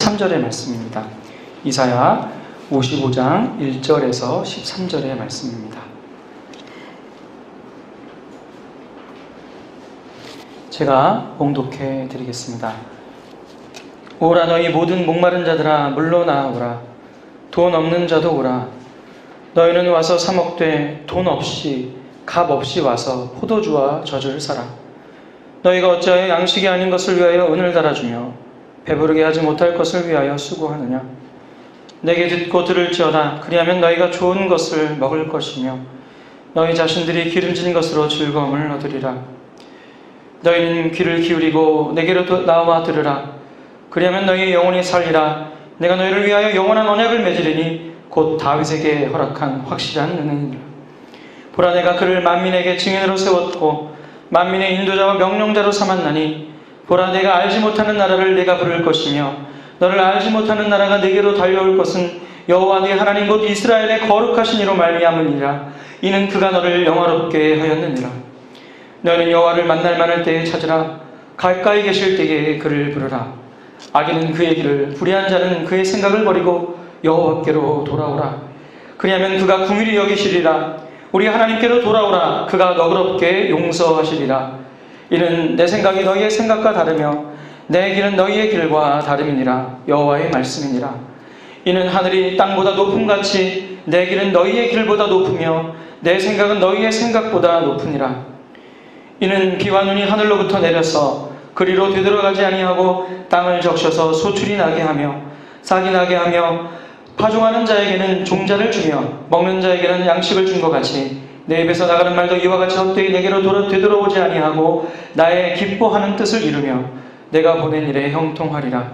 13절의 말씀입니다. 이사야 55장 1절에서 13절의 말씀입니다. 제가 봉독해 드리겠습니다. 오라 너희 모든 목마른 자들아 물러나오라. 돈 없는 자도 오라. 너희는 와서 사 먹되 돈 없이 값 없이 와서 포도주와 젖을 사라. 너희가 어찌하여 양식이 아닌 것을 위하여 은을 달아주며 배부르게 하지 못할 것을 위하여 수고하느냐. 내게 듣고 들을지어다. 그리하면 너희가 좋은 것을 먹을 것이며 너희 자신들이 기름진 것으로 즐거움을 얻으리라. 너희는 귀를 기울이고 내게로 나와 들으라. 그리하면 너희의 영혼이 살리라. 내가 너희를 위하여 영원한 언약을 맺으리니 곧 다윗에게 허락한 확실한 은혜니라. 보라 내가 그를 만민에게 증인으로 세웠고 만민의 인도자와 명령자로 삼았나니 보라 내가 알지 못하는 나라를 내가 부를 것이며 너를 알지 못하는 나라가 내게로 달려올 것은 여호와 네 하나님 곧 이스라엘의 거룩하신 이로 말미암으니라. 이는 그가 너를 영화롭게 하였느니라. 너희는 여호와를 만날 만할 때에 찾으라. 가까이 계실 때에 그를 부르라. 악인은 그의 길을 불의한 자는 그의 생각을 버리고 여호와께로 돌아오라. 그리하면 그가 긍휼히 여기시리라. 우리 하나님께로 돌아오라. 그가 너그럽게 용서하시리라. 이는 내 생각이 너희의 생각과 다르며 내 길은 너희의 길과 다름이니라. 여호와의 말씀이니라. 이는 하늘이 땅보다 높음같이 내 길은 너희의 길보다 높으며 내 생각은 너희의 생각보다 높으니라. 이는 비와 눈이 하늘로부터 내려서 그리로 되돌아가지 아니하고 땅을 적셔서 소출이 나게 하며 싹이 나게 하며 파종하는 자에게는 종자를 주며 먹는 자에게는 양식을 준 것 같이 내 입에서 나가는 말도 이와 같이 헛되이 내게로 되돌아오지 아니하고 나의 기뻐하는 뜻을 이루며 내가 보낸 일에 형통하리라.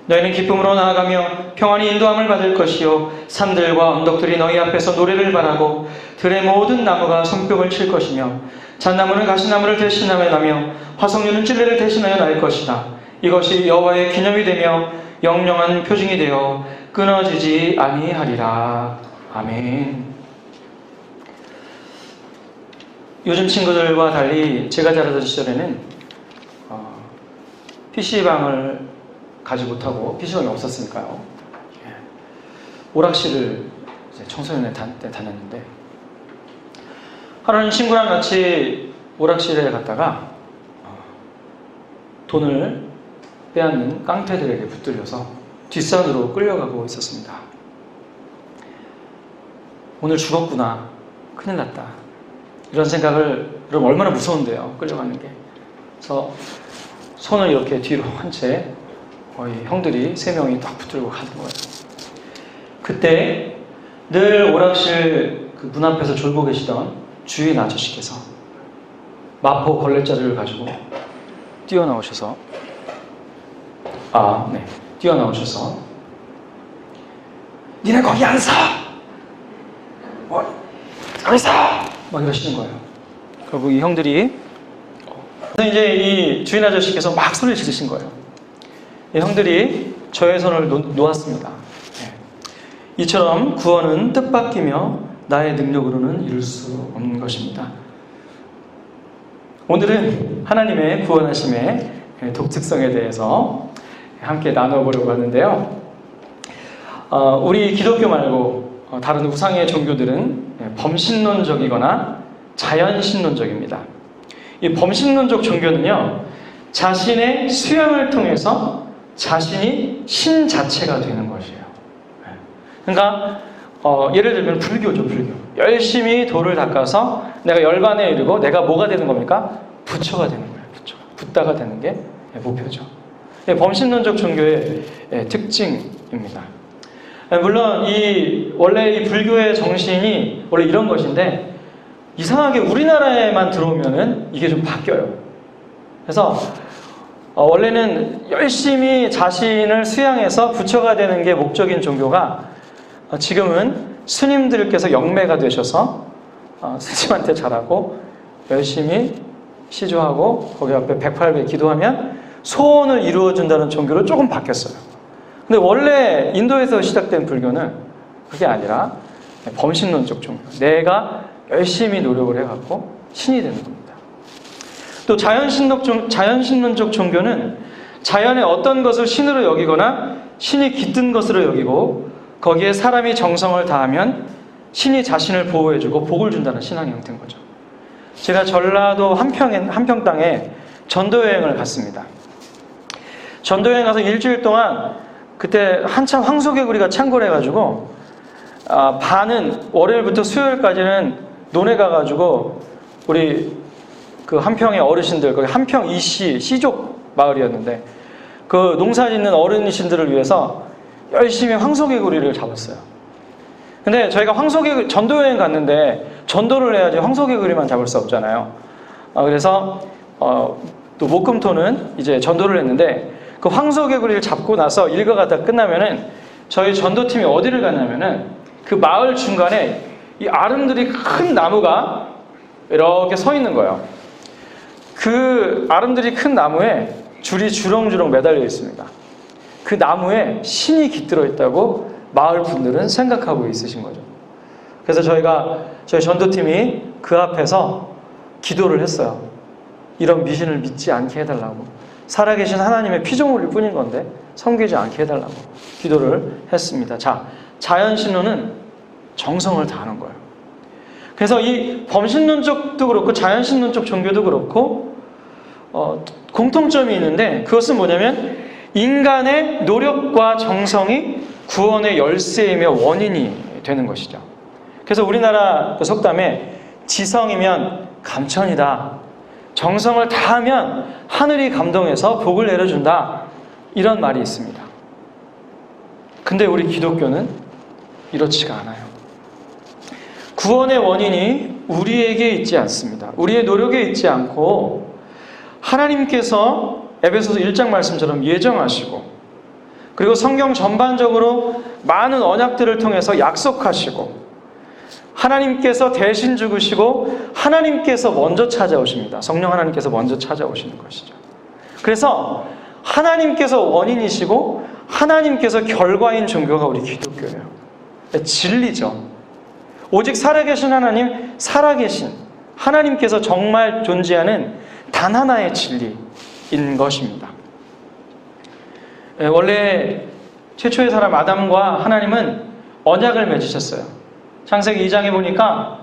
너희는 기쁨으로 나아가며 평안히 인도함을 받을 것이요 산들과 언덕들이 너희 앞에서 노래를 바라고 들의 모든 나무가 손뼉을 칠 것이며 잣나무는 가시나무를 대신하여 나며 화석류는 찔레를 대신하여 날 것이다. 이것이 여호와의 기념이 되며 영영한 표징이 되어 끊어지지 아니하리라. 아멘. 요즘 친구들과 달리 제가 자라던 시절에는 PC방을 가지 못하고 PC방이 없었으니까요. 오락실을 청소년의 때 다녔는데 하루는 친구랑 같이 오락실에 갔다가 돈을 빼앗는 깡패들에게 붙들려서 뒷산으로 끌려가고 있었습니다. 오늘 죽었구나. 큰일 났다. 이런 생각을, 여러분 얼마나 무서운데요. 끌려가는 게. 그래서 손을 이렇게 뒤로 한 채 거의 형들이 3명이 딱 붙들고 가는 거예요. 그때 늘 오락실 그 문 앞에서 졸고 계시던 주인 아저씨께서 마포 걸레자루를 가지고 뛰어나오셔서 뛰어나오셔서 니네 거기 안 서! 거기 서! 막 이러시는 거예요. 결국 이 형들이 이제 이 주인 아저씨께서 막 소리를 지르신 거예요. 이 형들이 저의 손을 놓았습니다. 이처럼 구원은 뜻밖이며 나의 능력으로는 이룰 수 없는 것입니다. 오늘은 하나님의 구원하심의 독특성에 대해서 함께 나눠보려고 하는데요. 우리 기독교 말고 다른 우상의 종교들은 범신론적이거나 자연신론적입니다. 이 범신론적 종교는요, 자신의 수양을 통해서 자신이 신 자체가 되는 것이에요. 그러니까 예를 들면 불교죠. 불교. 열심히 돌을 닦아서 내가 열반에 이르고 내가 뭐가 되는 겁니까? 부처가 되는 거예요. 부처가. 붓다가 되는 게 목표죠. 범신론적 종교의 특징입니다. 물론 원래 이 불교의 정신이 원래 이런 것인데 이상하게 우리나라에만 들어오면은 이게 좀 바뀌어요. 그래서 원래는 열심히 자신을 수양해서 부처가 되는 게 목적인 종교가 지금은 스님들께서 영매가 되셔서 스님한테 잘하고 열심히 시조하고 거기 앞에 108배 기도하면 소원을 이루어준다는 종교로 조금 바뀌었어요. 근데 원래 인도에서 시작된 불교는 그게 아니라 범신론적 종교. 내가 열심히 노력을 해갖고 신이 되는 겁니다. 또 자연신론적 종교는 자연의 어떤 것을 신으로 여기거나 신이 깃든 것으로 여기고 거기에 사람이 정성을 다하면 신이 자신을 보호해주고 복을 준다는 신앙의 형태인 거죠. 제가 전라도 한평 땅에 전도여행을 갔습니다. 전도여행 가서 일주일 동안 그때 한참 황소개구리가 창궐해가지고 반은 월요일부터 수요일까지는 논에 가가지고 우리 그 한평의 어르신들, 거기 한평 이씨 씨족 마을이었는데 그 농사 짓는 어르신들을 위해서 열심히 황소개구리를 잡았어요. 근데 저희가 전도여행 갔는데 전도를 해야지 황소개구리만 잡을 수 없잖아요. 그래서 또 목금토는 이제 전도를 했는데 그 황소개구리를 잡고 나서 일과가 다 끝나면은 저희 전도팀이 어디를 갔냐면은 그 마을 중간에 이 아름드리 큰 나무가 이렇게 서 있는 거예요. 그 아름드리 큰 나무에 줄이 주렁주렁 매달려 있습니다. 그 나무에 신이 깃들어 있다고 마을 분들은 생각하고 있으신 거죠. 그래서 저희 전도팀이 그 앞에서 기도를 했어요. 이런 미신을 믿지 않게 해달라고. 살아계신 하나님의 피조물일 뿐인 건데 섬기지 않게 해달라고 기도를 했습니다. 자, 자연신론은 정성을 다하는 거예요. 그래서 이 범신론적도 그렇고 자연신론적 종교도 그렇고 공통점이 있는데 그것은 뭐냐면 인간의 노력과 정성이 구원의 열쇠이며 원인이 되는 것이죠. 그래서 우리나라 그 속담에 지성이면 감천이다. 정성을 다하면 하늘이 감동해서 복을 내려준다. 이런 말이 있습니다. 근데 우리 기독교는 이렇지가 않아요. 구원의 원인이 우리에게 있지 않습니다. 우리의 노력에 있지 않고 하나님께서 에베소서 1장 말씀처럼 예정하시고 그리고 성경 전반적으로 많은 언약들을 통해서 약속하시고 하나님께서 대신 죽으시고 하나님께서 먼저 찾아오십니다. 성령 하나님께서 먼저 찾아오시는 것이죠. 그래서 하나님께서 원인이시고 하나님께서 결과인 종교가 우리 기독교예요. 진리죠. 오직 살아계신 하나님, 살아계신 하나님께서 정말 존재하는 단 하나의 진리인 것입니다. 원래 최초의 사람 아담과 하나님은 언약을 맺으셨어요. 창세기 2장에 보니까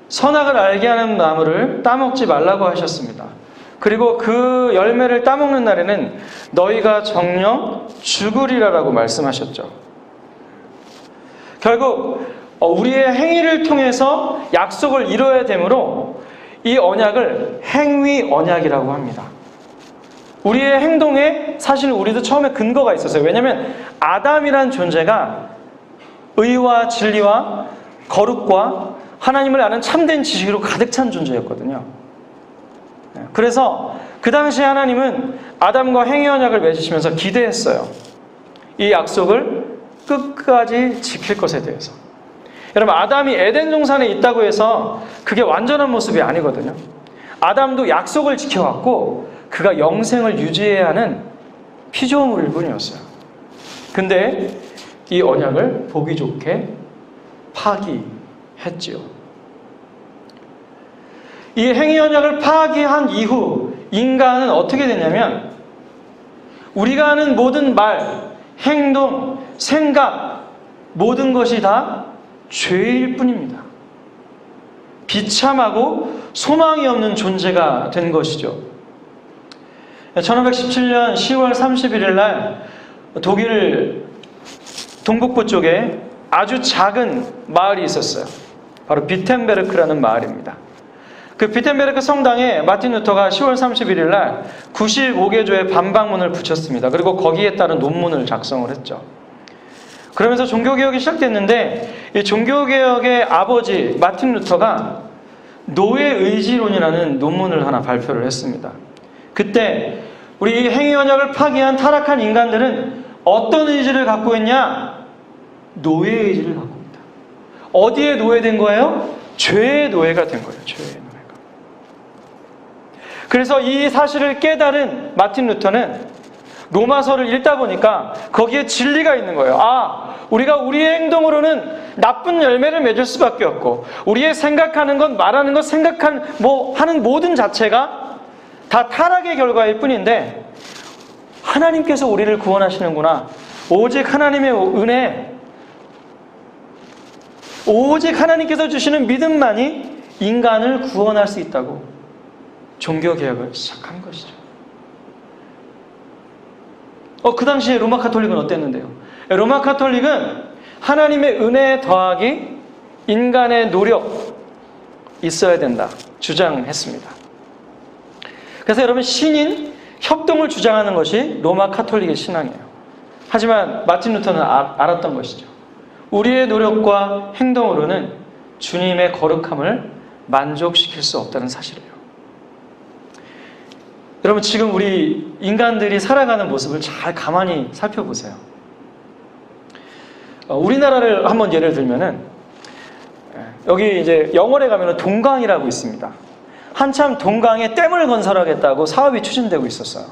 선악을 알게 하는 나무를 따먹지 말라고 하셨습니다. 그리고 그 열매를 따먹는 날에는 너희가 정녕 죽으리라라고 말씀하셨죠. 결국 우리의 행위를 통해서 약속을 이뤄야 되므로 이 언약을 행위 언약이라고 합니다. 우리의 행동에 사실 우리도 처음에 근거가 있었어요. 왜냐하면 아담이란 존재가 의와 진리와 거룩과 하나님을 아는 참된 지식으로 가득 찬 존재였거든요. 그래서 그 당시에 하나님은 아담과 행위 언약을 맺으시면서 기대했어요. 이 약속을 끝까지 지킬 것에 대해서. 여러분, 아담이 에덴 동산에 있다고 해서 그게 완전한 모습이 아니거든요. 아담도 약속을 지켜왔고 그가 영생을 유지해야 하는 피조물일 뿐이었어요. 근데 이 언약을 보기 좋게 파기했지요. 이 행위 언약을 파기한 이후 인간은 어떻게 되냐면 우리가 하는 모든 말, 행동, 생각 모든 것이 다 죄일 뿐입니다. 비참하고 소망이 없는 존재가 된 것이죠. 1517년 10월 31일 날 독일 동북부 쪽에 아주 작은 마을이 있었어요. 바로 비텐베르크라는 마을입니다. 그 비텐베르크 성당에 마틴 루터가 10월 31일 날 95개조의 반박문을 붙였습니다. 그리고 거기에 따른 논문을 작성을 했죠. 그러면서 종교개혁이 시작됐는데 이 종교개혁의 아버지 마틴 루터가 노예의지론이라는 논문을 하나 발표를 했습니다. 그때 우리 행위 언약을 파기한 타락한 인간들은 어떤 의지를 갖고 있냐? 노예의지를 갖고 있다. 어디에 노예된 거예요? 죄의 노예가 된 거예요. 죄의 노예가. 그래서 이 사실을 깨달은 마틴 루터는 로마서를 읽다 보니까 거기에 진리가 있는 거예요. 우리가 우리의 행동으로는 나쁜 열매를 맺을 수밖에 없고 우리의 생각하는 것, 말하는 것, 하는 모든 자체가 다 타락의 결과일 뿐인데 하나님께서 우리를 구원하시는구나. 오직 하나님의 은혜, 오직 하나님께서 주시는 믿음만이 인간을 구원할 수 있다고 종교개혁을 시작한 것이죠. 그 당시에 로마 카톨릭은 어땠는데요? 로마 카톨릭은 하나님의 은혜에 더하기 인간의 노력 있어야 된다 주장했습니다. 그래서 여러분, 신인 협동을 주장하는 것이 로마 카톨릭의 신앙이에요. 하지만 마틴 루터는 알았던 것이죠. 우리의 노력과 행동으로는 주님의 거룩함을 만족시킬 수 없다는 사실이에요. 여러분, 지금 우리 인간들이 살아가는 모습을 잘 가만히 살펴보세요. 우리나라를 한번 예를 들면은, 여기 이제 영월에 가면은 동강이라고 있습니다. 한참 동강에 댐을 건설하겠다고 사업이 추진되고 있었어요.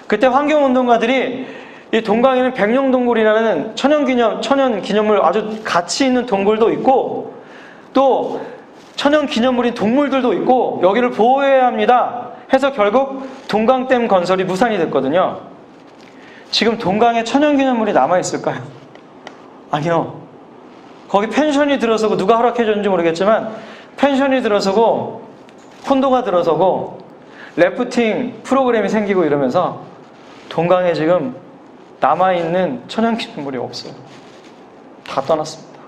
그때 환경운동가들이 이 동강에는 백령동굴이라는 천연기념물, 아주 가치 있는 동굴도 있고, 또 천연기념물인 동물들도 있고, 여기를 보호해야 합니다 해서 결국 동강댐 건설이 무산이 됐거든요. 지금 동강에 천연기념물이 남아있을까요? 아니요. 거기 펜션이 들어서고, 누가 허락해줬는지 모르겠지만 펜션이 들어서고 콘도가 들어서고 래프팅 프로그램이 생기고 이러면서 동강에 지금 남아있는 천연기념물이 없어요. 다 떠났습니다.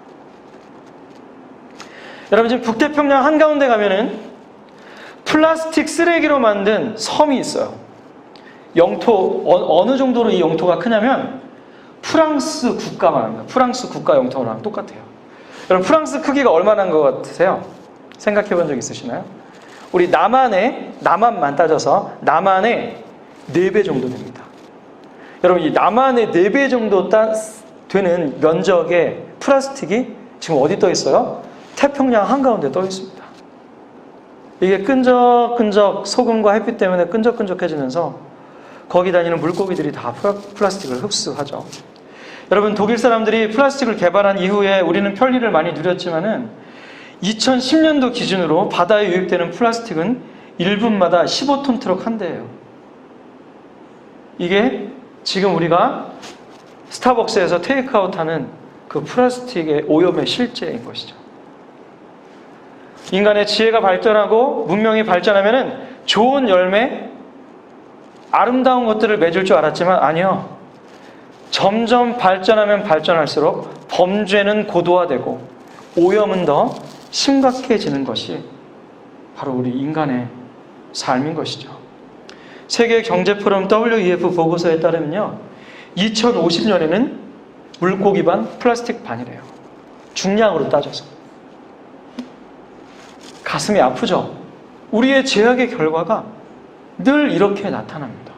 여러분, 지금 북태평양 한가운데 가면은 플라스틱 쓰레기로 만든 섬이 있어요. 영토, 어느 정도로 이 영토가 크냐면 프랑스 국가만 합니다. 프랑스 국가 영토랑 똑같아요. 여러분, 프랑스 크기가 얼마나 한 것 같으세요? 생각해 본 적 있으시나요? 우리 남한만 따져서 남한의 4배 정도 됩니다. 여러분, 이 남한의 4배 정도 되는 면적의 플라스틱이 지금 어디 떠 있어요? 태평양 한가운데 떠 있습니다. 이게 끈적끈적 소금과 햇빛 때문에 끈적끈적해지면서 거기 다니는 물고기들이 다 플라스틱을 흡수하죠. 여러분, 독일 사람들이 플라스틱을 개발한 이후에 우리는 편리를 많이 누렸지만은 2010년도 기준으로 바다에 유입되는 플라스틱은 1분마다 15톤 트럭 한 대예요. 이게 지금 우리가 스타벅스에서 테이크아웃하는 그 플라스틱의 오염의 실제인 것이죠. 인간의 지혜가 발전하고 문명이 발전하면은 좋은 열매, 아름다운 것들을 맺을 줄 알았지만 아니요. 점점 발전하면 발전할수록 범죄는 고도화되고 오염은 더 심각해지는 것이 바로 우리 인간의 삶인 것이죠. 세계경제포럼 WEF 보고서에 따르면요, 2050년에는 물고기 반, 플라스틱 반이래요. 중량으로 따져서. 가슴이 아프죠? 우리의 죄악의 결과가 늘 이렇게 나타납니다.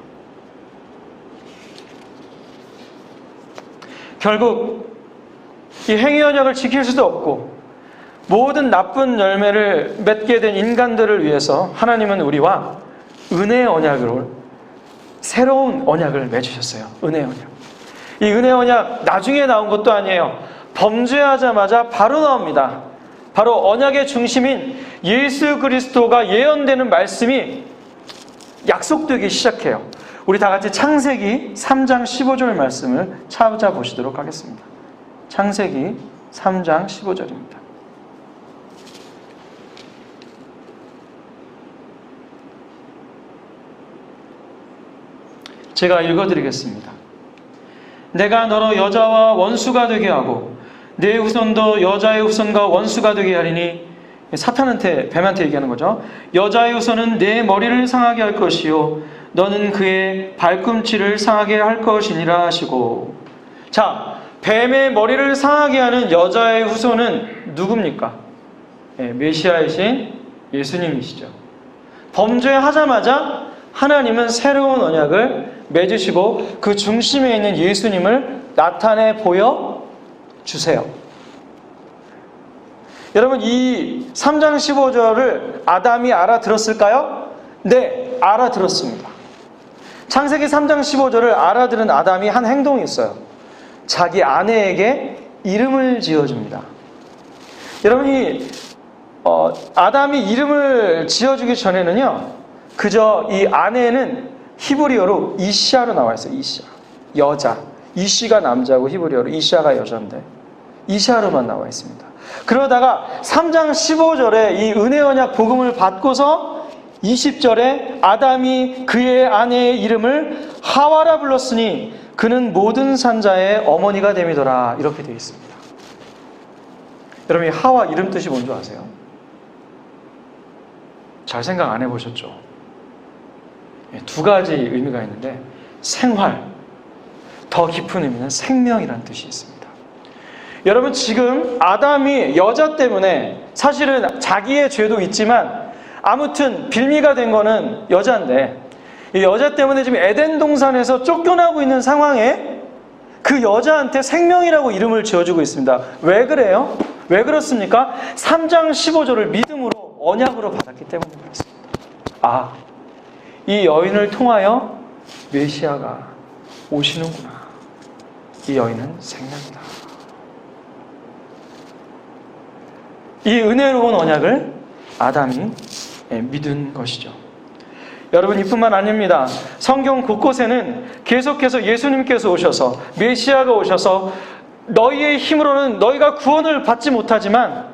결국 이 행위 언약을 지킬 수도 없고 모든 나쁜 열매를 맺게 된 인간들을 위해서 하나님은 우리와 은혜의 언약으로 새로운 언약을 맺으셨어요. 은혜의 언약. 이 은혜의 언약 나중에 나온 것도 아니에요. 범죄하자마자 바로 나옵니다. 바로 언약의 중심인 예수 그리스도가 예언되는 말씀이 약속되기 시작해요. 우리 다 같이 창세기 3장 15절 말씀을 찾아보시도록 하겠습니다. 창세기 3장 15절입니다. 제가 읽어드리겠습니다. 내가 너로 여자와 원수가 되게 하고 내 후손도 여자의 후손과 원수가 되게 하리니, 사탄한테, 뱀한테 얘기하는 거죠. 여자의 후손은 내 머리를 상하게 할 것이요 너는 그의 발꿈치를 상하게 할 것이니라 하시고. 자, 뱀의 머리를 상하게 하는 여자의 후손은 누굽니까? 메시아이신 예수님이시죠. 범죄하자마자 하나님은 새로운 언약을 맺으시고 그 중심에 있는 예수님을 나타내 보여주세요. 여러분, 이 3장 15절을 아담이 알아들었을까요? 네, 알아들었습니다. 창세기 3장 15절을 알아들은 아담이 한 행동이 있어요. 자기 아내에게 이름을 지어줍니다. 여러분이 아담이 이름을 지어주기 전에는요, 그저 이 아내는 히브리어로 이샤로 나와 있어요. 이샤. 여자. 이시가 남자고 히브리어로 이샤가 여자인데 이샤로만 나와 있습니다. 그러다가 3장 15절에 이 은혜 언약 복음을 받고서 20절에 아담이 그의 아내의 이름을 하와라 불렀으니 그는 모든 산자의 어머니가 됨이더라. 이렇게 되어 있습니다. 여러분, 이 하와 이름 뜻이 뭔지 아세요? 잘 생각 안 해보셨죠? 두 가지 의미가 있는데 생활, 더 깊은 의미는 생명이라는 뜻이 있습니다. 여러분, 지금 아담이 여자 때문에 사실은 자기의 죄도 있지만 아무튼 빌미가 된 거는 여자인데 이 여자 때문에 지금 에덴 동산에서 쫓겨나고 있는 상황에 그 여자한테 생명이라고 이름을 지어주고 있습니다. 왜 그래요? 왜 그렇습니까? 3장 15절을 믿음으로 언약으로 받았기 때문에 그렇습니다. 이 여인을 통하여 메시아가 오시는구나. 이 여인은 생명이다. 이 은혜로운 언약을 아담이 믿은 것이죠. 여러분, 이뿐만 아닙니다. 성경 곳곳에는 계속해서 예수님께서 오셔서 메시아가 오셔서 너희의 힘으로는 너희가 구원을 받지 못하지만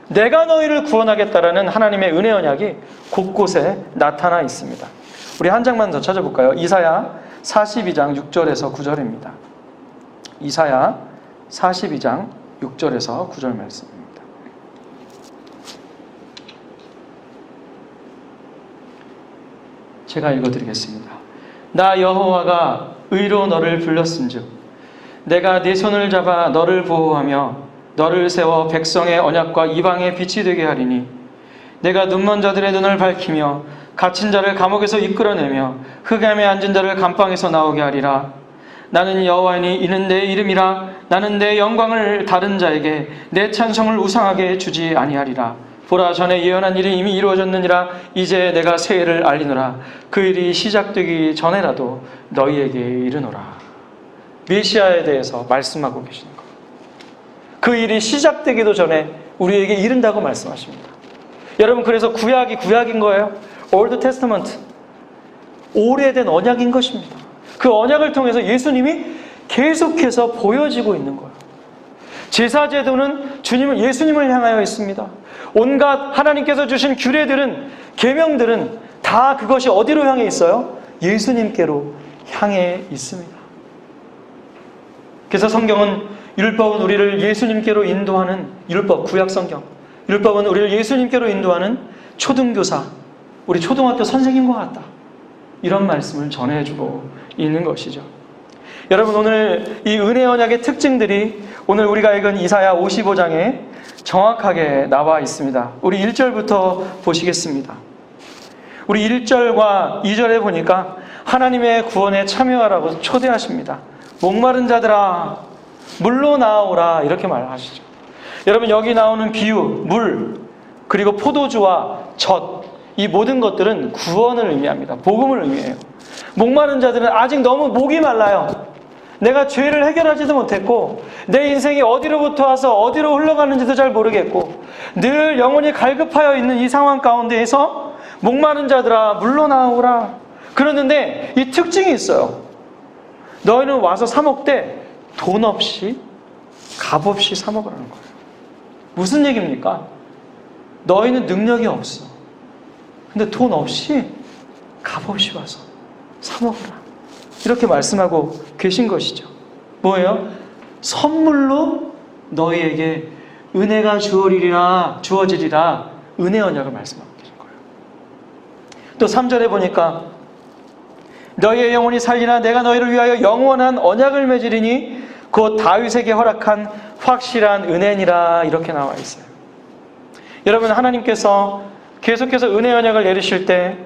내가 너희를 구원하겠다라는 하나님의 은혜 언약이 곳곳에 나타나 있습니다. 우리 한 장만 더 찾아볼까요? 이사야 42장 6절에서 9절입니다. 이사야 42장 6절에서 9절 말씀입니다. 제가 읽어드리겠습니다. 나 여호와가 의로 너를 불렀은즉 내가 네 손을 잡아 너를 보호하며 너를 세워 백성의 언약과 이방의 빛이 되게 하리니 내가 눈먼 자들의 눈을 밝히며 갇힌 자를 감옥에서 이끌어내며 흑암에 앉은 자를 감방에서 나오게 하리라. 나는 여호와니 이는 내 이름이라. 나는 내 영광을 다른 자에게 내 찬송을 우상하게 주지 아니하리라. 보라, 전에 예언한 일이 이미 이루어졌느니라. 이제 내가 새 일을 알리노라. 그 일이 시작되기 전에라도 너희에게 이르노라. 메시아에 대해서 말씀하고 계시는 거예요. 그 일이 시작되기도 전에 우리에게 이른다고 말씀하십니다. 여러분, 그래서 구약이 구약인 거예요. 올드 테스트먼트, 오래된 언약인 것입니다. 그 언약을 통해서 예수님이 계속해서 보여지고 있는 거예요. 제사제도는 예수님을 향하여 있습니다. 온갖 하나님께서 주신 규례들은, 계명들은 다 그것이 어디로 향해 있어요? 예수님께로 향해 있습니다. 그래서 성경은, 율법은 우리를 예수님께로 인도하는, 율법, 구약 성경, 율법은 우리를 예수님께로 인도하는 초등교사, 우리 초등학교 선생님과 같다, 이런 말씀을 전해주고 있는 것이죠. 여러분, 오늘 이 은혜 언약의 특징들이 오늘 우리가 읽은 이사야 55장에 정확하게 나와 있습니다. 우리 1절부터 보시겠습니다. 우리 1절과 2절에 보니까 하나님의 구원에 참여하라고 초대하십니다. 목마른 자들아 물로 나오라, 이렇게 말하시죠. 여러분, 여기 나오는 비유, 물, 그리고 포도주와 젖, 이 모든 것들은 구원을 의미합니다. 복음을 의미해요. 목마른 자들은 아직 너무 목이 말라요. 내가 죄를 해결하지도 못했고 내 인생이 어디로부터 와서 어디로 흘러가는지도 잘 모르겠고 늘 영혼이 갈급하여 있는 이 상황 가운데에서 목마른 자들아 물로 나오라. 그러는데 이 특징이 있어요. 너희는 와서 사 먹되 돈 없이, 값 없이 사 먹으라는 거예요. 무슨 얘기입니까? 너희는 능력이 없어. 근데 돈 없이, 값 없이 와서 사 먹으라. 이렇게 말씀하고 계신 것이죠. 뭐예요? 선물로 너희에게 은혜가 주어지리라, 은혜 언약을 말씀하고 계신 거예요. 또 3절에 보니까 너희의 영혼이 살리나 내가 너희를 위하여 영원한 언약을 맺으리니 곧 다윗에게 허락한 확실한 은혜니라, 이렇게 나와 있어요. 여러분, 하나님께서 계속해서 은혜 언약을 내리실 때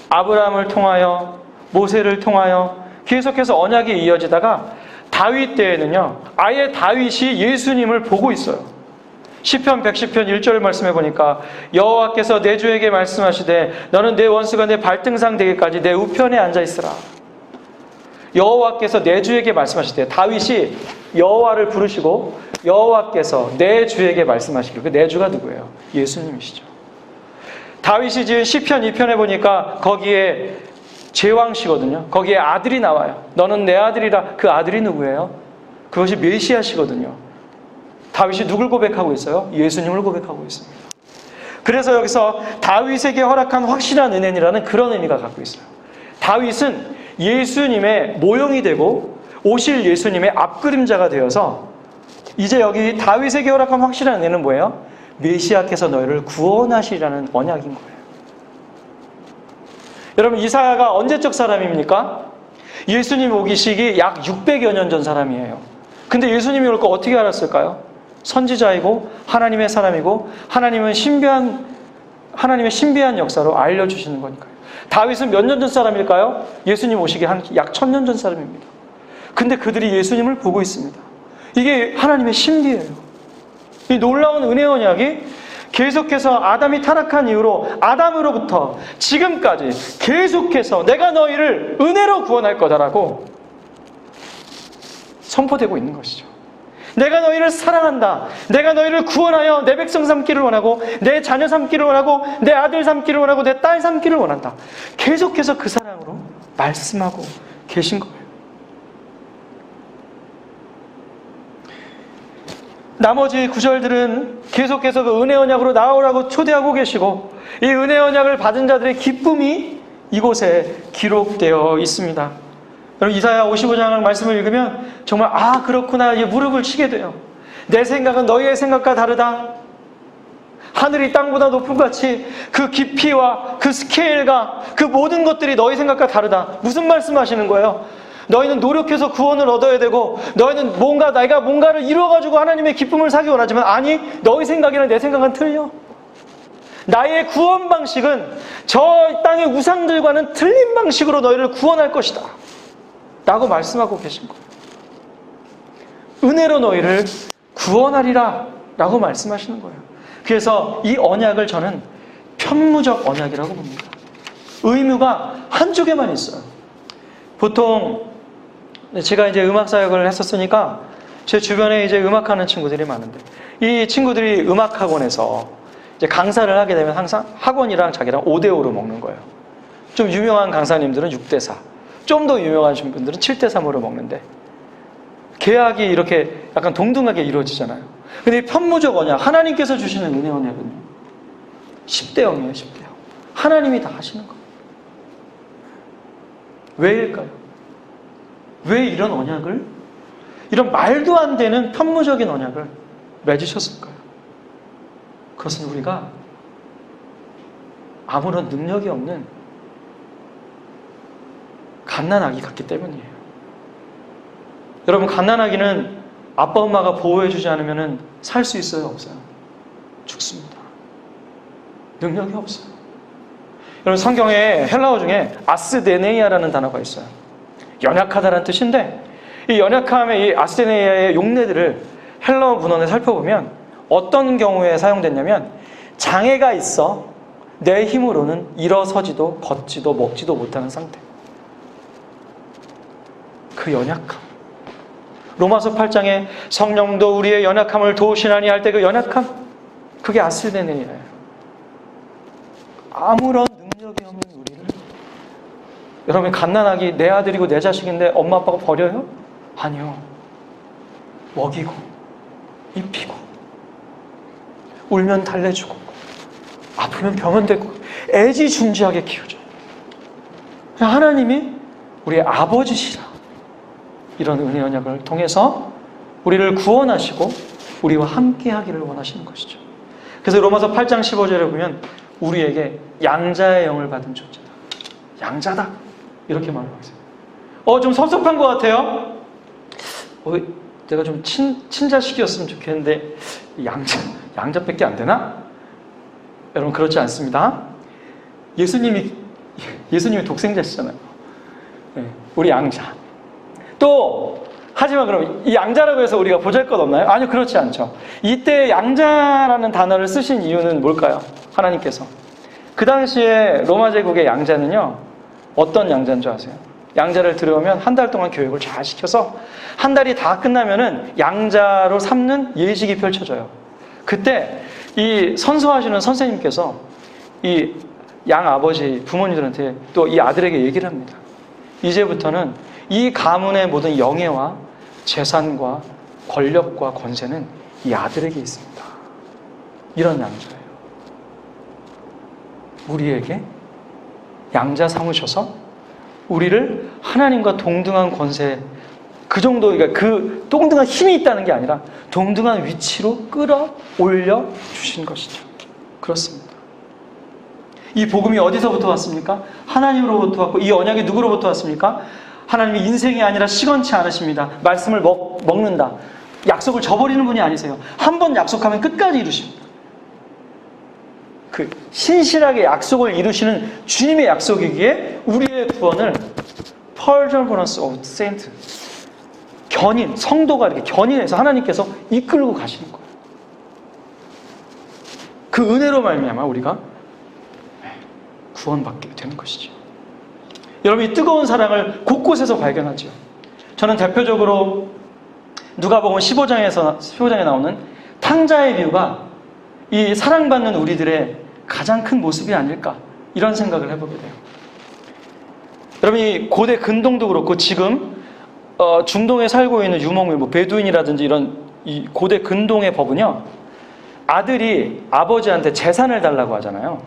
아브라함을 통하여, 모세를 통하여 계속해서 언약이 이어지다가 다윗 때에는요, 아예 다윗이 예수님을 보고 있어요. 시편 110편 1절 말씀해 보니까 여호와께서 내 주에게 말씀하시되 너는 내 원수가 내 발등상 되기까지 내 우편에 앉아 있으라. 여호와께서 내 주에게 말씀하시되, 다윗이 여호와를 부르시고 여호와께서 내 주에게 말씀하시길, 그 내 주가 누구예요? 예수님이시죠. 다윗이 지은 시편 2편에 보니까 거기에 제왕시거든요. 거기에 아들이 나와요. 너는 내 아들이라. 그 아들이 누구예요? 그것이 메시아시거든요. 다윗이 누굴 고백하고 있어요? 예수님을 고백하고 있습니다. 그래서 여기서 다윗에게 허락한 확실한 은혜니라는 그런 의미가 갖고 있어요. 다윗은 예수님의 모형이 되고 오실 예수님의 앞그림자가 되어서 이제 여기 다윗에게 허락한 확실한 은혜는 뭐예요? 메시아께서 너희를 구원하시라는 언약인 거예요. 여러분, 이사야가 언제적 사람입니까? 예수님 오기 시기 약 600여 년 전 사람이에요. 근데 예수님이 올 거 어떻게 알았을까요? 선지자이고 하나님의 사람이고 하나님의 신비한 역사로 알려주시는 거니까요. 다윗은 몇 년 전 사람일까요? 예수님 오시기 약 1000년 전 사람입니다. 근데 그들이 예수님을 보고 있습니다. 이게 하나님의 신비예요. 이 놀라운 은혜 언약이 계속해서 아담이 타락한 이후로 아담으로부터 지금까지 계속해서 내가 너희를 은혜로 구원할 거다라고 선포되고 있는 것이죠. 내가 너희를 사랑한다. 내가 너희를 구원하여 내 백성 삼기를 원하고 내 자녀 삼기를 원하고 내 아들 삼기를 원하고 내 딸 삼기를 원한다. 계속해서 그 사랑으로 말씀하고 계신 거예요. 나머지 구절들은 계속해서 그 은혜 언약으로 나오라고 초대하고 계시고 이 은혜 언약을 받은 자들의 기쁨이 이곳에 기록되어 있습니다. 여러분, 이사야 55장을 말씀을 읽으면 정말 그렇구나 무릎을 치게 돼요. 내 생각은 너희의 생각과 다르다. 하늘이 땅보다 높은 것 같이 그 깊이와 그 스케일과 그 모든 것들이 너희 생각과 다르다. 무슨 말씀하시는 거예요? 너희는 노력해서 구원을 얻어야 되고 너희는 내가 뭔가를 이루어가지고 하나님의 기쁨을 사기 원하지만 아니, 너희 생각이랑 내 생각은 틀려. 나의 구원 방식은 저 땅의 우상들과는 틀린 방식으로 너희를 구원할 것이다 라고 말씀하고 계신 거예요. 은혜로 너희를 구원하리라 라고 말씀하시는 거예요. 그래서 이 언약을 저는 편무적 언약이라고 봅니다. 의무가 한쪽에만 있어요. 보통 제가 이제 음악사역을 했었으니까 제 주변에 이제 음악하는 친구들이 많은데 이 친구들이 음악학원에서 이제 강사를 하게 되면 항상 학원이랑 자기랑 5대5로 먹는 거예요. 좀 유명한 강사님들은 6대4, 좀 더 유명한 분들은 7대3으로 먹는데 계약이 이렇게 약간 동등하게 이루어지잖아요. 근데 이 편무적 언약, 하나님께서 주시는 은혜 언약은요 10대0이에요. 10대0. 하나님이 다 하시는 거예요. 왜일까요? 왜 이런 언약을, 이런 말도 안 되는 편무적인 언약을 맺으셨을까요? 그것은 우리가 아무런 능력이 없는 갓난아기 같기 때문이에요. 여러분, 갓난아기는 아빠 엄마가 보호해주지 않으면 살 수 있어요? 없어요? 죽습니다. 능력이 없어요. 여러분, 성경에 헬라어 중에 아스데네이아라는 단어가 있어요. 연약하다는 뜻인데 이 연약함의 이 아스데네이아의 용례들을 헬라어 문헌에 살펴보면 어떤 경우에 사용됐냐면 장애가 있어 내 힘으로는 일어서지도 걷지도 먹지도 못하는 상태. 그 연약함. 로마서 8장에 성령도 우리의 연약함을 도우시나니 할 때 그 연약함, 그게 아스데네이아예요. 아무런 능력이 없는 우리를, 여러분, 갓난아기 내 아들이고 내 자식인데 엄마 아빠가 버려요? 아니요. 먹이고 입히고 울면 달래주고 아프면 병원 데리고 애지중지하게 키워줘요. 하나님이 우리의 아버지시라. 이런 은혜 언약을 통해서 우리를 구원하시고 우리와 함께 하기를 원하시는 것이죠. 그래서 로마서 8장 15절에 보면 우리에게 양자의 영을 받은 존재다. 양자다. 이렇게 말을 하세요. 좀 섭섭한 것 같아요. 내가 좀 친자식이었으면 좋겠는데 양자밖에 안 되나? 여러분, 그렇지 않습니다. 예수님이 독생자시잖아요. 네, 우리 양자. 또 하지만 그럼 이 양자라고 해서 우리가 보잘것없나요? 아니요, 그렇지 않죠. 이때 양자라는 단어를 쓰신 이유는 뭘까요? 하나님께서 그 당시에 로마 제국의 양자는요 어떤 양자인 줄 아세요? 양자를 들여오면 한 달 동안 교육을 잘 시켜서 한 달이 다 끝나면은 양자로 삼는 예식이 펼쳐져요. 그때 이 선서하시는 선생님께서 이 양 아버지 부모님들한테 또 이 아들에게 얘기를 합니다. 이제부터는 이 가문의 모든 영예와 재산과 권력과 권세는 이 아들에게 있습니다. 이런 양자예요. 우리에게 양자 삼으셔서 우리를 하나님과 동등한 권세, 그 정도, 그러니까 그 동등한 힘이 있다는 게 아니라 동등한 위치로 끌어올려 주신 것이죠. 그렇습니다. 이 복음이 어디서부터 왔습니까? 하나님으로부터 왔고, 이 언약이 누구로부터 왔습니까? 하나님이 인생이 아니라 시건치 않으십니다. 말씀을 먹는다. 약속을 저버리는 분이 아니세요. 한 번 약속하면 끝까지 이루십니다. 그 신실하게 약속을 이루시는 주님의 약속이기에 우리의 구원을 perseverance of saint, 견인, 성도가 이렇게 견인해서 하나님께서 이끌고 가시는 거예요. 그 은혜로 말미암아 우리가 구원받게 되는 것이죠. 여러분, 이 뜨거운 사랑을 곳곳에서 발견하죠. 저는 대표적으로 누가복음 15장에 나오는 탕자의 비유가 이 사랑받는 우리들의 가장 큰 모습이 아닐까, 이런 생각을 해보게 돼요. 여러분, 이 고대 근동도 그렇고 지금 중동에 살고 있는 유목민, 베두인이라든지 이런 이 고대 근동의 법은요, 아들이 아버지한테 재산을 달라고 하잖아요.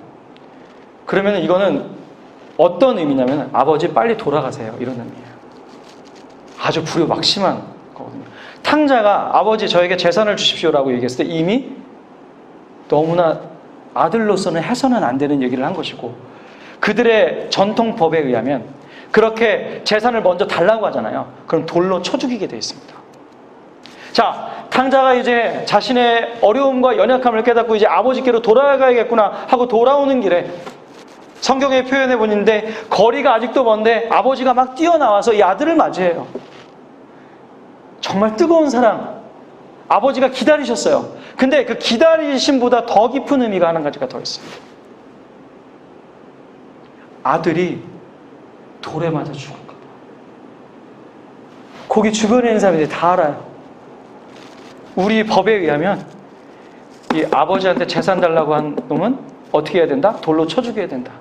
그러면 이거는 어떤 의미냐면 아버지 빨리 돌아가세요, 이런 의미예요. 아주 불효막심한 거거든요. 탕자가 아버지 저에게 재산을 주십시오라고 얘기했을 때 이미 너무나 아들로서는 해서는 안 되는 얘기를 한 것이고, 그들의 전통법에 의하면 그렇게 재산을 먼저 달라고 하잖아요. 그럼 돌로 쳐 죽이게 되어 있습니다. 자, 탕자가 이제 자신의 어려움과 연약함을 깨닫고 이제 아버지께로 돌아가야겠구나 하고 돌아오는 길에 성경에 표현해 보는데, 거리가 아직도 먼데 아버지가 막 뛰어나와서 이 아들을 맞이해요. 정말 뜨거운 사랑, 아버지가 기다리셨어요. 근데 그 기다리심보다 더 깊은 의미가 한 가지가 더 있어요. 아들이 돌에 맞아 죽을까 봐. 거기 주변에 있는 사람들이 다 알아요. 우리 법에 의하면 이 아버지한테 재산 달라고 한 놈은 어떻게 해야 된다? 돌로 쳐 죽여야 된다.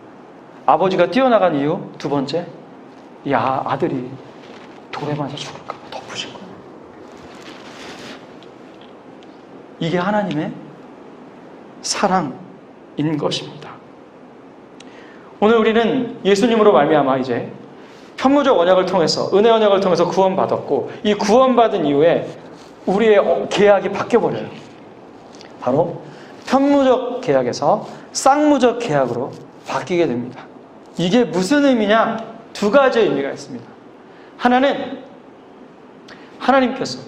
아버지가 뛰어나간 이유 두 번째, 이 아들이 돌에 맞아 죽을까 봐 덮으신 거예요. 이게 하나님의 사랑인 것입니다. 오늘 우리는 예수님으로 말미암아 이제 편무적 언약을 통해서, 은혜 언약을 통해서 구원받았고, 이 구원받은 이후에 우리의 계약이 바뀌어버려요. 바로 편무적 계약에서 쌍무적 계약으로 바뀌게 됩니다. 이게 무슨 의미냐? 두 가지의 의미가 있습니다. 하나는 하나님께서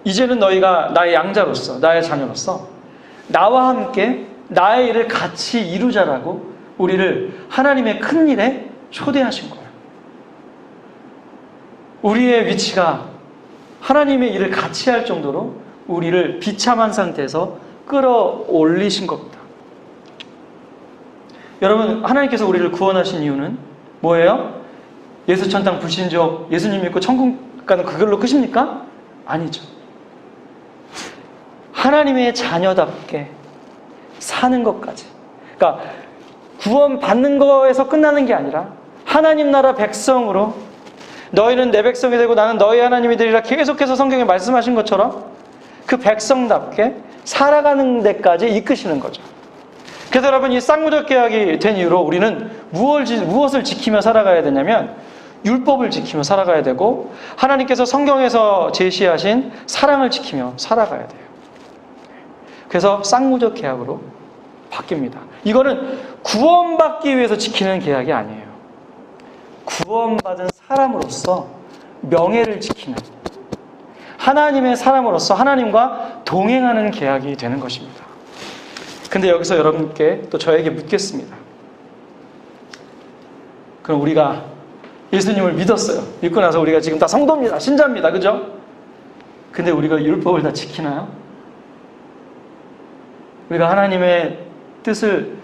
이제는 너희가 나의 양자로서, 나의 자녀로서 나와 함께 나의 일을 같이 이루자라고 우리를 하나님의 큰 일에 초대하신 거예요. 우리의 위치가 하나님의 일을 같이 할 정도로 우리를 비참한 상태에서 끌어올리신 겁니다. 여러분, 하나님께서 우리를 구원하신 이유는 뭐예요? 예수 천당 불신족, 예수님 믿고 천국 가는 그걸로 끝입니까? 아니죠. 하나님의 자녀답게 사는 것까지. 그러니까 구원받는 거에서 끝나는 게 아니라 하나님 나라 백성으로, 너희는 내 백성이 되고 나는 너희 하나님이 되리라 계속해서 성경에 말씀하신 것처럼 그 백성답게 살아가는 데까지 이끄시는 거죠. 그래서 여러분, 이 쌍무적 계약이 된 이후로 우리는 무엇을 지키며 살아가야 되냐면 율법을 지키며 살아가야 되고, 하나님께서 성경에서 제시하신 사랑을 지키며 살아가야 돼요. 그래서 쌍무적 계약으로 바뀝니다. 이거는 구원받기 위해서 지키는 계약이 아니에요. 구원받은 사람으로서 명예를 지키는, 하나님의 사람으로서 하나님과 동행하는 계약이 되는 것입니다. 근데 여기서 여러분께 또 저에게 묻겠습니다. 그럼 우리가 예수님을 믿었어요. 믿고 나서 우리가 지금 다 성도입니다. 신자입니다. 그죠? 근데 우리가 율법을 다 지키나요? 우리가 하나님의 뜻을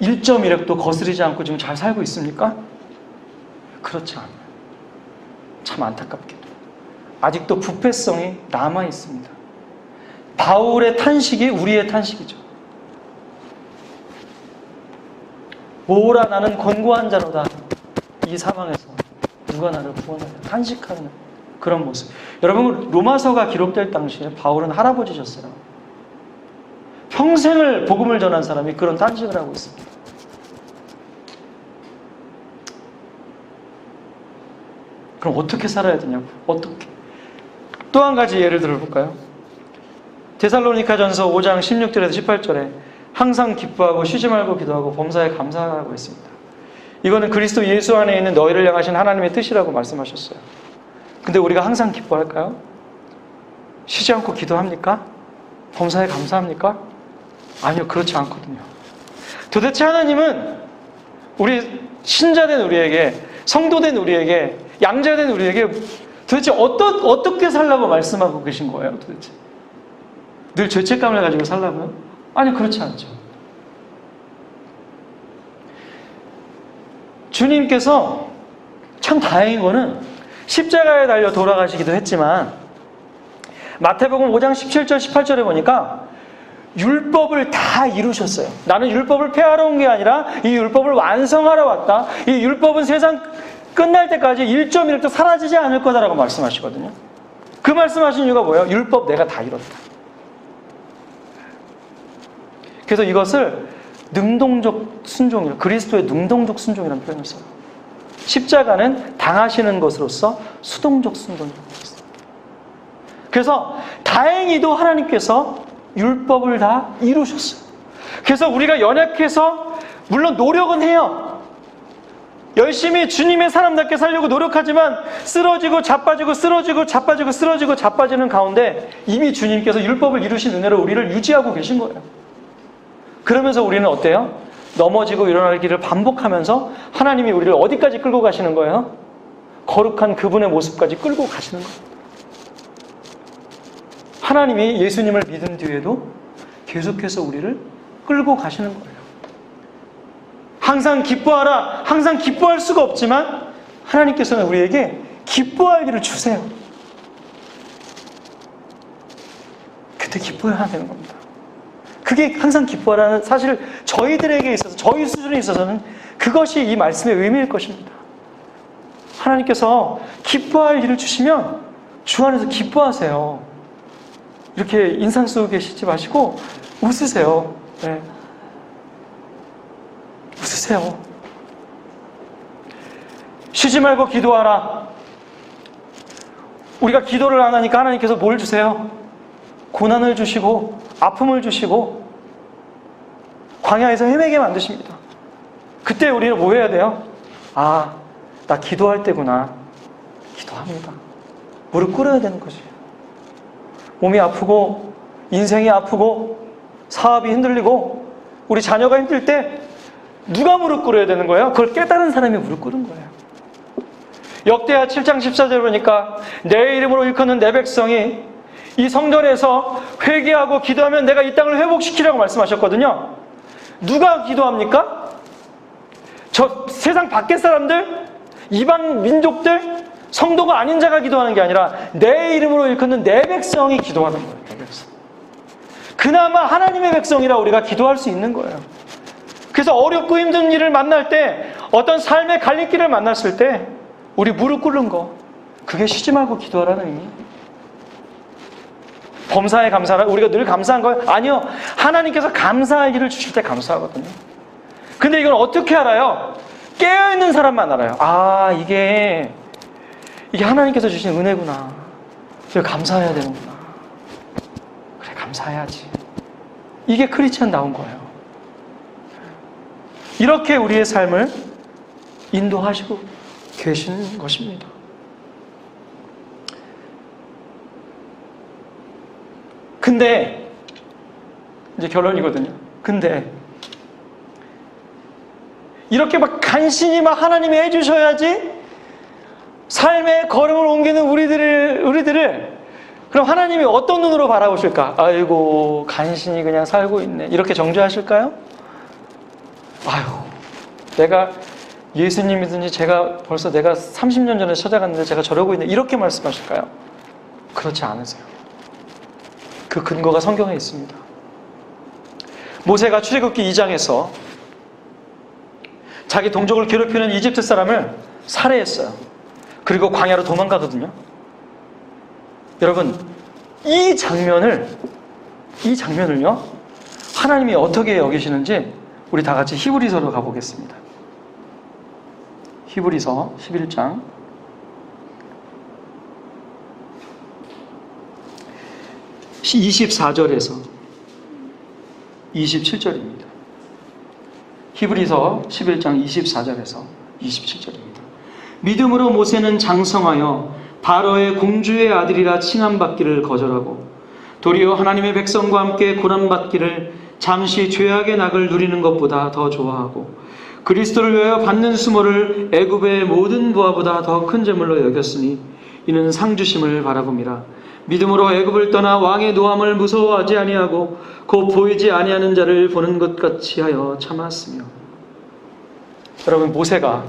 1.1획도 거스르지 않고 지금 잘 살고 있습니까? 그렇지 않아요. 참 안타깝게도 아직도 부패성이 남아 있습니다. 바울의 탄식이 우리의 탄식이죠. 오라 나는 곤고한 자로다. 이 상황에서 누가 나를 구원하냐. 탄식하는 그런 모습. 여러분, 로마서가 기록될 당시에 바울은 할아버지셨어요. 평생을 복음을 전한 사람이 그런 탄식을 하고 있습니다. 그럼 어떻게 살아야 되냐고. 어떻게. 또 한 가지 예를 들어볼까요? 데살로니가전서 5장 16절에서 18절에 항상 기뻐하고 쉬지 말고 기도하고 범사에 감사하라고 했습니다. 이거는 그리스도 예수 안에 있는 너희를 향하신 하나님의 뜻이라고 말씀하셨어요. 근데 우리가 항상 기뻐할까요? 쉬지 않고 기도합니까? 범사에 감사합니까? 아니요, 그렇지 않거든요. 도대체 하나님은 우리 신자된 우리에게, 성도된 우리에게, 양자된 우리에게 도대체 어떻게 살라고 말씀하고 계신 거예요, 도대체? 늘 죄책감을 가지고 살라고요? 아니, 그렇지 않죠. 주님께서 참 다행인 거는 십자가에 달려 돌아가시기도 했지만 마태복음 5장 17절 18절에 보니까 율법을 다 이루셨어요. 나는 율법을 폐하러 온 게 아니라 이 율법을 완성하러 왔다. 이 율법은 세상 끝날 때까지 1.1도 사라지지 않을 거다라고 말씀하시거든요. 그 말씀하신 이유가 뭐예요? 율법 내가 다 이뤘다. 그래서 이것을 능동적 순종이에요. 그리스도의 능동적 순종이라는 표현을 써요. 십자가는 당하시는 것으로서 수동적 순종이라고 했어요. 그래서 다행히도 하나님께서 율법을 다 이루셨어요. 그래서 우리가 연약해서 물론 노력은 해요. 열심히 주님의 사람답게 살려고 노력하지만 쓰러지고 자빠지고 쓰러지고 자빠지고 쓰러지고 자빠지는 가운데 이미 주님께서 율법을 이루신 은혜로 우리를 유지하고 계신 거예요. 그러면서 우리는 어때요? 넘어지고 일어나기를 반복하면서 하나님이 우리를 어디까지 끌고 가시는 거예요? 거룩한 그분의 모습까지 끌고 가시는 거예요. 하나님이 예수님을 믿은 뒤에도 계속해서 우리를 끌고 가시는 거예요. 항상 기뻐하라. 항상 기뻐할 수가 없지만 하나님께서는 우리에게 기뻐할 일을 주세요. 그때 기뻐해야 되는 겁니다. 그게 항상 기뻐하라는, 사실 저희들에게 있어서, 저희 수준에 있어서는 그것이 이 말씀의 의미일 것입니다. 하나님께서 기뻐할 일을 주시면 주 안에서 기뻐하세요. 이렇게 인상 쓰고 계시지 마시고 웃으세요. 네. 웃으세요. 쉬지 말고 기도하라. 우리가 기도를 안 하니까 하나님께서 뭘 주세요? 고난을 주시고 아픔을 주시고 광야에서 헤매게 만드십니다. 그때 우리는 뭐 해야 돼요? 아, 나 기도할 때구나. 기도합니다. 무릎 꿇어야 되는 거지. 몸이 아프고 인생이 아프고 사업이 흔들리고 우리 자녀가 힘들 때 누가 무릎 꿇어야 되는 거예요? 그걸 깨달은 사람이 무릎 꿇은 거예요. 역대하 7장 14절 보니까 내 이름으로 일컫는 내 백성이 이 성전에서 회개하고 기도하면 내가 이 땅을 회복시키라고 말씀하셨거든요. 누가 기도합니까? 저 세상 밖의 사람들, 이방 민족들, 성도가 아닌 자가 기도하는 게 아니라 내 이름으로 일컫는 내 백성이 기도하는 거예요. 내 백성. 그나마 하나님의 백성이라 우리가 기도할 수 있는 거예요. 그래서 어렵고 힘든 일을 만날 때, 어떤 삶의 갈림길을 만났을 때 우리 무릎 꿇는 거, 그게 쉬지 말고 기도하라는 의미. 범사에 감사하라. 우리가 늘 감사한 거예요? 아니요. 하나님께서 감사할 일을 주실 때 감사하거든요. 근데 이건 어떻게 알아요? 깨어있는 사람만 알아요. 아, 이게 하나님께서 주신 은혜구나. 이거 감사해야 되는구나. 그래, 감사해야지. 이게 크리스천다운 거예요. 이렇게 우리의 삶을 인도하시고 계시는 것입니다. 근데 이제 결론이거든요. 근데 이렇게 막 간신히 막 하나님이 해주셔야지 삶의 걸음을 옮기는 우리들을 그럼 하나님이 어떤 눈으로 바라보실까? 아이고, 간신히 그냥 살고 있네. 이렇게 정죄하실까요? 아유, 내가 예수님이든지 제가 벌써 내가 30년 전에 찾아갔는데 제가 저러고 있네. 이렇게 말씀하실까요? 그렇지 않으세요. 그 근거가 성경에 있습니다. 모세가 출애굽기 2장에서 자기 동족을 괴롭히는 이집트 사람을 살해했어요. 그리고 광야로 도망가거든요. 여러분, 이 장면을요, 하나님이 어떻게 여기시는지 우리 다 같이 히브리서로 가보겠습니다. 히브리서 11장 24절에서 27절입니다. 히브리서 11장 24절에서 27절입니다. 믿음으로 모세는 장성하여 바로의 공주의 아들이라 칭함받기를 거절하고 도리어 하나님의 백성과 함께 고난받기를 잠시 죄악의 낙을 누리는 것보다 더 좋아하고 그리스도를 위하여 받는 수모를 애굽의 모든 부하보다 더 큰 재물로 여겼으니 이는 상주심을 바라봅니다. 믿음으로 애굽을 떠나 왕의 노함을 무서워하지 아니하고 곧 보이지 아니하는 자를 보는 것 같이 하여 참았으며. 여러분, 모세가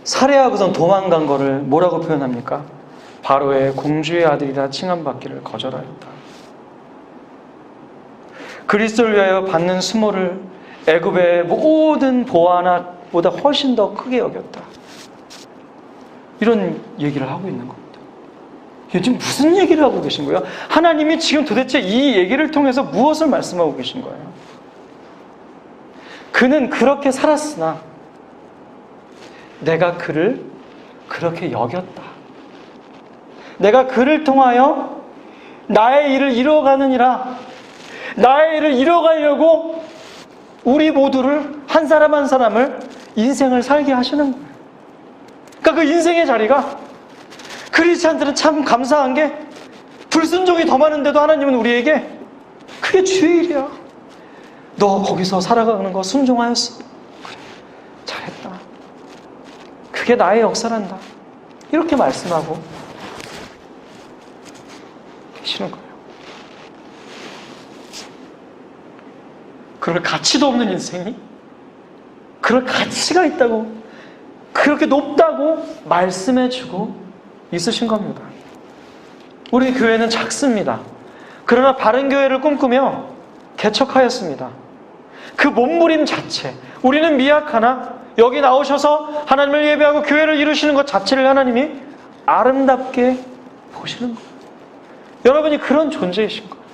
살해하고선 도망간 거를 뭐라고 표현합니까? 바로의 공주의 아들이라 칭함받기를 거절하였다. 그리스도를 위하여 받는 수모를 애굽의 모든 보화보다 훨씬 더 크게 여겼다. 이런 얘기를 하고 있는 겁니다. 이게 지금 무슨 얘기를 하고 계신 거예요? 하나님이 지금 도대체 이 얘기를 통해서 무엇을 말씀하고 계신 거예요? 그는 그렇게 살았으나 내가 그를 그렇게 여겼다. 내가 그를 통하여 나의 일을 이루어가느니라. 나의 일을 이루어가려고 우리 모두를 한 사람 한 사람을 인생을 살게 하시는 거예요. 그러니까 그 인생의 자리가, 크리스찬들은 참 감사한 게 불순종이 더 많은데도 하나님은 우리에게 그게 주의 일이야. 너 거기서 살아가는 거 순종하였어. 그래, 잘했다. 그게 나의 역사란다. 이렇게 말씀하고 계시는 거예요. 그럴 가치도 없는 인생이 그럴 가치가 있다고, 그렇게 높다고 말씀해주고 있으신 겁니다. 우리 교회는 작습니다. 그러나 바른 교회를 꿈꾸며 개척하였습니다. 그 몸부림 자체, 우리는 미약하나 여기 나오셔서 하나님을 예배하고 교회를 이루시는 것 자체를 하나님이 아름답게 보시는 거예요. 여러분이 그런 존재이신 거예요.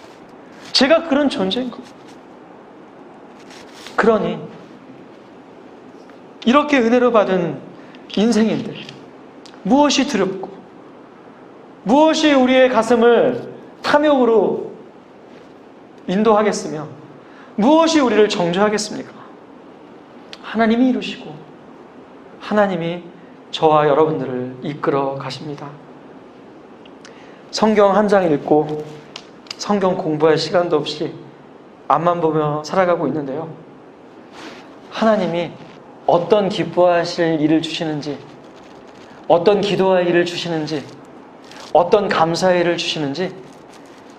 제가 그런 존재인 거예요. 그러니 이렇게 은혜로 받은 인생인데 무엇이 두렵고 무엇이 우리의 가슴을 탐욕으로 인도하겠으며 무엇이 우리를 정죄하겠습니까? 하나님이 이루시고 하나님이 저와 여러분들을 이끌어 가십니다. 성경 한 장 읽고 성경 공부할 시간도 없이 앞만 보며 살아가고 있는데요. 하나님이 어떤 기뻐하실 일을 주시는지, 어떤 기도할 일을 주시는지, 어떤 감사의 일을 주시는지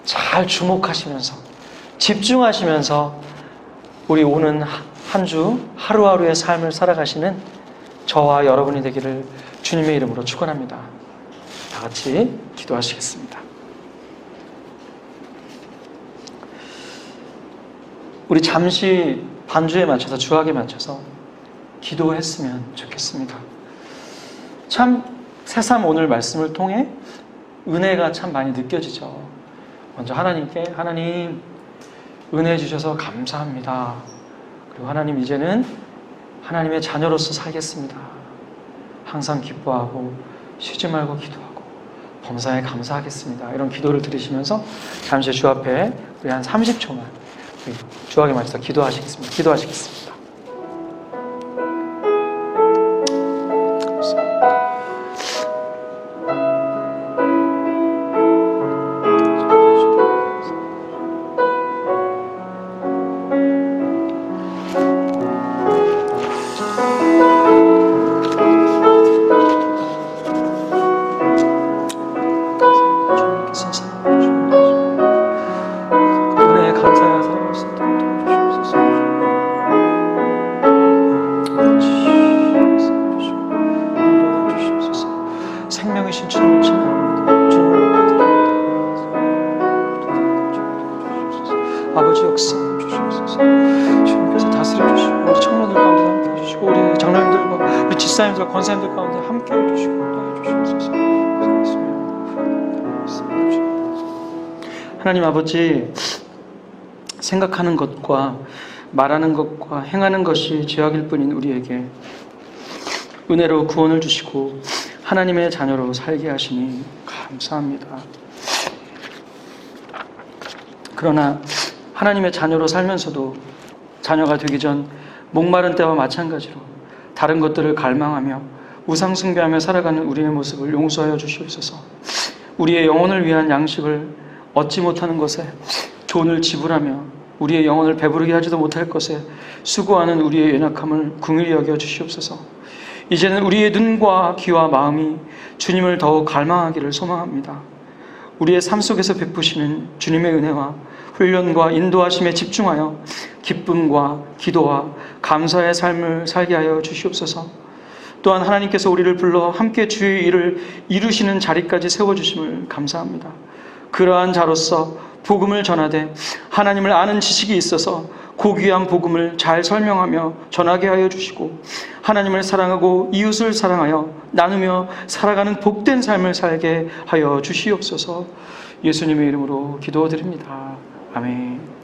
잘 주목하시면서 집중하시면서 우리 오는 한 주 하루하루의 삶을 살아가시는 저와 여러분이 되기를 주님의 이름으로 축원합니다. 다 같이 기도하시겠습니다. 우리 잠시 반주에 맞춰서, 주학에 맞춰서 기도했으면 좋겠습니다. 참 새삼 오늘 말씀을 통해 은혜가 참 많이 느껴지죠. 먼저 하나님께, 하나님 은혜 주셔서 감사합니다. 그리고 하나님, 이제는 하나님의 자녀로서 살겠습니다. 항상 기뻐하고 쉬지 말고 기도하고 범사에 감사하겠습니다. 이런 기도를 드리시면서 잠시 주 앞에 우리 한 30초만 주학에 맞춰서 기도하시겠습니다. 기도하시겠습니다. 아버지 역사 주시옵소서. 주님께서 다스려 주시고 목사님들과 권사님들 가운데 함께 해주시고 도와주시옵소서. 하나님 아버지, 생각하는 것과 말하는 것과 행하는 것이 죄악일 뿐인 우리에게 은혜로 구원을 주시고 하나님의 자녀로 살게 하시니 감사합니다. 그러나 하나님의 자녀로 살면서도 자녀가 되기 전 목마른 때와 마찬가지로 다른 것들을 갈망하며 우상 숭배하며 살아가는 우리의 모습을 용서하여 주시옵소서. 우리의 영혼을 위한 양식을 얻지 못하는 것에 돈을 지불하며 우리의 영혼을 배부르게 하지도 못할 것에 수고하는 우리의 연약함을 긍휼히 여겨 주시옵소서. 이제는 우리의 눈과 귀와 마음이 주님을 더욱 갈망하기를 소망합니다. 우리의 삶 속에서 베푸시는 주님의 은혜와 훈련과 인도하심에 집중하여 기쁨과 기도와 감사의 삶을 살게 하여 주시옵소서. 또한 하나님께서 우리를 불러 함께 주의 일을 이루시는 자리까지 세워주심을 감사합니다. 그러한 자로서 복음을 전하되 하나님을 아는 지식이 있어서 고귀한 복음을 잘 설명하며 전하게 하여 주시고 하나님을 사랑하고 이웃을 사랑하여 나누며 살아가는 복된 삶을 살게 하여 주시옵소서. 예수님의 이름으로 기도드립니다. 아멘.